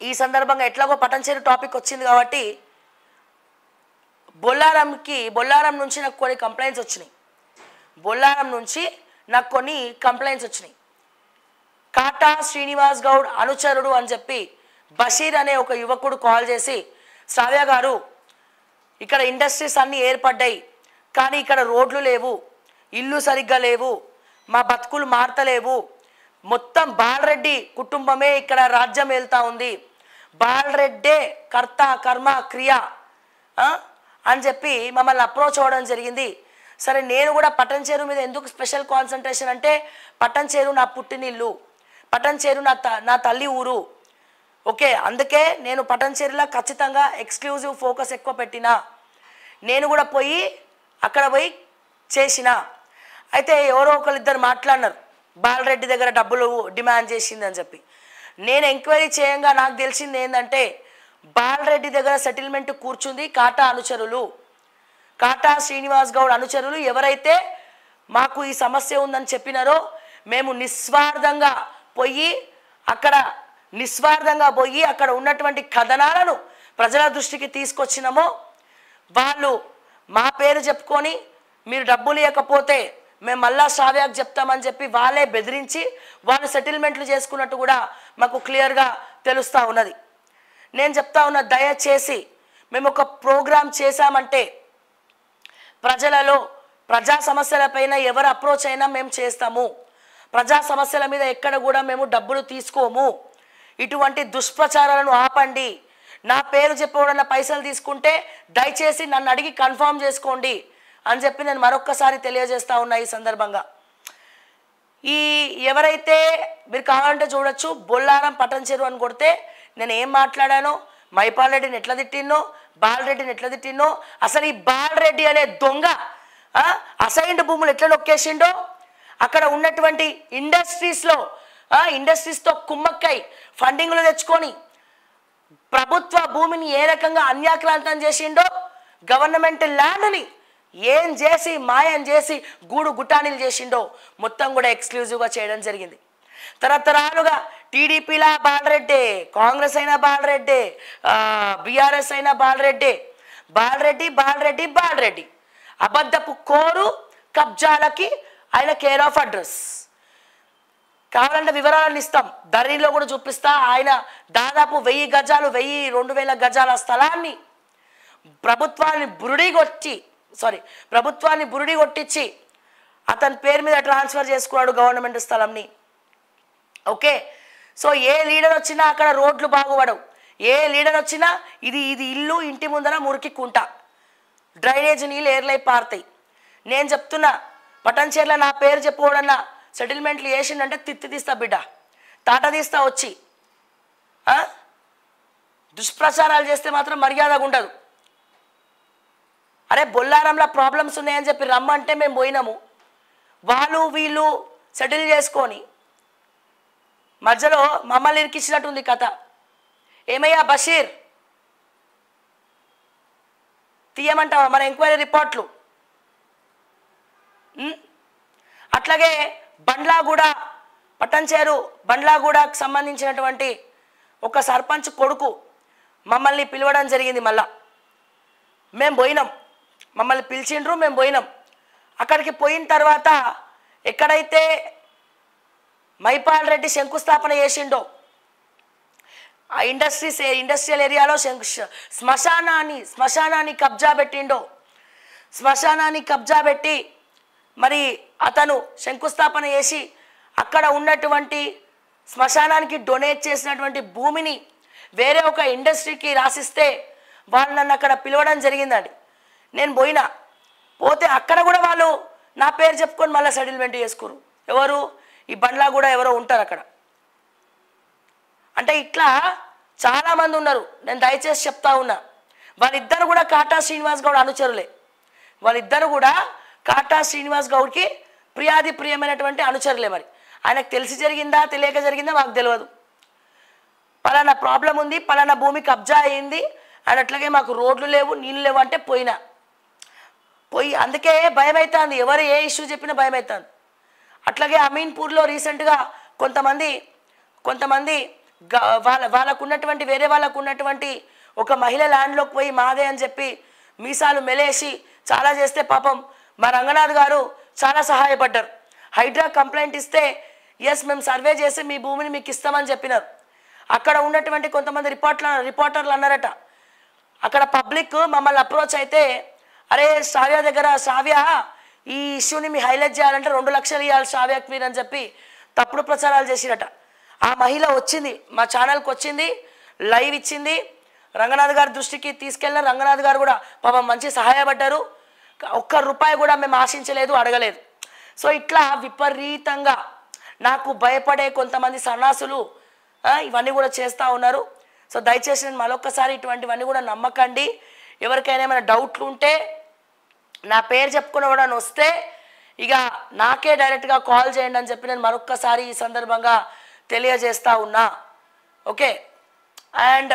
ఈ సందర్భంగా ఎట్లాగో పటంచేరు టాపిక్ వచ్చింది కాబట్టి బొల్లారం నుంచి నాకు కొన్ని కంప్లైంట్స్ వచ్చినాయి. బొల్లారం నుంచి నాకు కొన్ని కంప్లైంట్స్ వచ్చినాయి. కాటా శ్రీనివాస్ గౌడ్ అనుచరుడు అని చెప్పి బషీర్ అనే ఒక యువకుడు కాల్ చేసి, శ్రావ్య గారు ఇక్కడ ఇండస్ట్రీస్ అన్నీ ఏర్పడ్డాయి కానీ ఇక్కడ రోడ్లు లేవు, ఇల్లు సరిగ్గా లేవు, మా బతుకులు మారతలేవు, మొత్తం బాలరెడ్డి కుటుంబమే ఇక్కడ రాజ్యం వెళ్తూ ఉంది, బాలరెడ్డే కర్త కర్మ క్రియ అని చెప్పి మమ్మల్ని అప్రోచ్ అవ్వడం జరిగింది. సరే నేను కూడా పటంచేరు మీద ఎందుకు స్పెషల్ కాన్సన్ట్రేషన్ అంటే పటంచేరు నా పుట్టినిల్లు, పటంచేరు నా తల్లి ఊరు. ఓకే, అందుకే నేను పటంచేరులో ఖచ్చితంగా ఎక్స్క్లూజివ్ ఫోకస్ ఎక్కువ పెట్టినా. నేను కూడా అక్కడ పోయి చేసిన. అయితే ఎవరో ఒకరిద్దరు మాట్లాడినారు బాలరెడ్డి దగ్గర డబ్బులు డిమాండ్ చేసింది అని చెప్పి. నేను ఎంక్వైరీ చేయంగా నాకు తెలిసింది ఏంటంటే బాలరెడ్డి దగ్గర సెటిల్మెంట్ కూర్చుంది కాటా అనుచరులు, కాటా శ్రీనివాస్ గౌడ్ అనుచరులు. ఎవరైతే మాకు ఈ సమస్య ఉందని చెప్పినారో మేము నిస్వార్థంగా పోయి అక్కడ ఉన్నటువంటి కథనాలను ప్రజల దృష్టికి తీసుకొచ్చినామో వాళ్ళు మా పేరు చెప్పుకొని మీరు డబ్బులు ఇవ్వకపోతే మేము మళ్ళా శ్రావ్యాకు చెప్తామని చెప్పి వాళ్ళే బెదిరించి వాళ్ళు సెటిల్మెంట్లు చేసుకున్నట్టు కూడా మాకు క్లియర్గా తెలుస్తూ ఉన్నది. నేను చెప్తా ఉన్నా, దయచేసి మేము ఒక ప్రోగ్రాం చేశామంటే ప్రజలలో ప్రజా సమస్యలపైన ఎవరు అప్రోచ్ అయినా మేము చేస్తాము. ప్రజా సమస్యల మీద ఎక్కడ కూడా మేము డబ్బులు తీసుకోము. ఇటువంటి దుష్ప్రచారాలను ఆపండి. నా పేరు చెప్పవడన్న పైసలు తీసుకుంటే దయచేసి నన్ను అడిగి కన్ఫర్మ్ చేసుకోండి అని చెప్పి నేను మరొక్కసారి తెలియజేస్తా ఉన్నా. ఈ సందర్భంగా ఎవరైతే మీరు కావాలంటే చూడొచ్చు, బొల్లారం పటంచేరు అని కొడితే నేను ఏం మాట్లాడానో, మైపాల్ రెడ్డిని ఎట్లా తిట్టినో, బాలరెడ్డిని ఎట్లా తిట్టినో, అసలు ఈ బాలరెడ్డి అనే దొంగ అసైన్డ్ భూములు ఎట్లా నొక్కేసిండో, అక్కడ ఉన్నటువంటి ఇండస్ట్రీస్తో కుమ్మక్కై ఫండింగ్లు తెచ్చుకొని ప్రభుత్వ భూమిని ఏ రకంగా అన్యాక్రాంతం చేసిండో, గవర్నమెంట్ ల్యాండ్ని ఏం చేసి మాయం చేసి గూడు గుటానీలు చేసిండో మొత్తం కూడా ఎక్స్క్లూజివ్గా చేయడం జరిగింది. తరతరాలుగా టీడీపీలా బాలరెడ్డే, కాంగ్రెస్ అయినా బాలరెడ్డే, బీఆర్ఎస్ అయినా బాలరెడ్డి అబద్ధపు కోరు కబ్జాలకి ఆయన కేర్ ఆఫ్ అడ్రస్. కావాలంటే వివరాలను ఇస్తాం, ధరణిలో కూడా చూపిస్తా. ఆయన దాదాపు 1000 గజాలు 2000 గజాల స్థలాన్ని ప్రభుత్వాన్ని బురుడి కొట్టించి అతని పేరు మీద ట్రాన్స్ఫర్ చేసుకున్నాడు గవర్నమెంట్ స్థలంని. ఓకే, సో ఏ లీడర్ వచ్చినా అక్కడ రోడ్లు బాగుపడవు. ఏ లీడర్ వచ్చినా ఇది ఇల్లు, ఇంటి ముందర మురికి కుంట, డ్రైనేజ్ నీళ్ళు ఏర్లై పారుతాయి. నేను చెప్తున్నా, పటంచేర్ల నా పేరు చెప్పుకోడన్నా సెటిల్మెంట్లు చేసిండంటే తిత్తి తీస్తా బిడ్డ, తాట తీస్తా వచ్చి. దుష్ప్రచారాలు చేస్తే మాత్రం మర్యాదగా ఉండదు. అరే బొల్లారంలో ప్రాబ్లమ్స్ ఉన్నాయని చెప్పి రమ్మంటే మేము పోయినాము, వాళ్ళు వీళ్ళు సెటిల్ చేసుకొని మధ్యలో మమ్మల్ని ఇరికిచ్చినట్టుంది కథ. ఏమయ్యా బషీర్, తీయమంటావా మన ఎంక్వైరీ రిపోర్ట్లు? అట్లాగే పటంచేరు బండ్లాగూడకు సంబంధించినటువంటి ఒక సర్పంచ్ కొడుకు మమ్మల్ని పిలవడం జరిగింది. మేము పోయినాం, మమ్మల్ని పిలిచిండ్రు, మేము పోయినాం. అక్కడికి పోయిన తర్వాత ఎక్కడైతే మైపాల్ రెడ్డి శంకుస్థాపన చేసిండో ఆ ఇండస్ట్రియల్ ఏరియాలో శ్మశానాన్ని కబ్జా పెట్టి మరి అతను శంకుస్థాపన చేసి అక్కడ ఉన్నటువంటి శ్మశానానికి డొనేట్ చేసినటువంటి భూమిని వేరే ఒక ఇండస్ట్రీకి రాసిస్తే వాళ్ళు నన్ను అక్కడ పిలవడం జరిగిందండి. నేను పోతే అక్కడ కూడా వాళ్ళు నా పేరు చెప్పుకొని మళ్ళీ సెటిల్మెంట్ చేసుకోరు. ఎవరు? ఈ బండ్లా కూడా ఎవరో ఉంటారు అక్కడ. అంటే ఇట్లా చాలామంది ఉన్నారు. నేను దయచేసి చెప్తా ఉన్నా, వాళ్ళిద్దరు కూడా కాటా శ్రీనివాస్ గౌడ్ అనుచరులే. వాళ్ళిద్దరు కూడా కాటా శ్రీనివాస్ గౌడ్కి ప్రియమైనటువంటి అనుచరులే. మరి ఆయనకు తెలిసి జరిగిందా తెలియక జరిగిందా మాకు తెలియదు. పలానా ప్రాబ్లం ఉంది, పలానా భూమి కబ్జా అయింది అని, అట్లాగే మాకు రోడ్లు లేవు, నీళ్ళు లేవు అంటే అందుకే భయం అవుతుంది. ఎవరు ఏ ఇష్యూ చెప్పినా భయం అవుతుంది. అట్లాగే అమీన్పూర్లో రీసెంట్గా కొంతమంది వాళ్ళకు ఉన్నటువంటి వేరే వాళ్ళకు ఉన్నటువంటి ఒక మహిళ ల్యాండ్లోకి పోయి మాదే అని చెప్పి మీసాలు మెలేసి చాలా చేస్తే పాపం మా రంగనాథ్ గారు చాలా సహాయపడ్డారు. హైడ్రా కంప్లైంట్ ఇస్తే ఎస్ మేము సర్వే చేసి మీ భూమిని మీకు ఇస్తామని చెప్పినారు. అక్కడ ఉన్నటువంటి కొంతమంది రిపోర్టర్లు అన్నారట, అక్కడ పబ్లిక్ మమ్మల్ని అప్రోచ్ అయితే అరే శ్రావ్య దగ్గర శ్రావ్య ఈ ఇష్యూని మీ హైలైట్ చేయాలంటే 2 లక్షలు ఇవ్వాలి శ్రావ్యకి మీరు అని చెప్పి తప్పుడు ప్రచారాలు చేసిరట. ఆ మహిళ వచ్చింది మా ఛానల్కి వచ్చింది, లైవ్ ఇచ్చింది, రంగనాథ్ గారి దృష్టికి తీసుకెళ్ళిన. రంగనాథ్ గారు కూడా పాపం మంచి సహాయపడ్డారు. ₹1 కూడా మేము ఆశించలేదు, అడగలేదు. సో ఇట్లా విపరీతంగా నాకు భయపడే కొంతమంది సన్నాసులు ఇవన్నీ కూడా చేస్తూ ఉన్నారు. సో దయచేసి నేను మరొకసారి ఇటువంటివన్నీ కూడా నమ్మకండి. ఎవరికైనా ఏమైనా డౌట్లు ఉంటే నా పేరు చెప్పుకుని కూడా వస్తే ఇక నాకే డైరెక్ట్గా కాల్ చేయండి అని చెప్పి నేను మరొకసారి ఈ సందర్భంగా తెలియజేస్తూ ఉన్నా. ఓకే. అండ్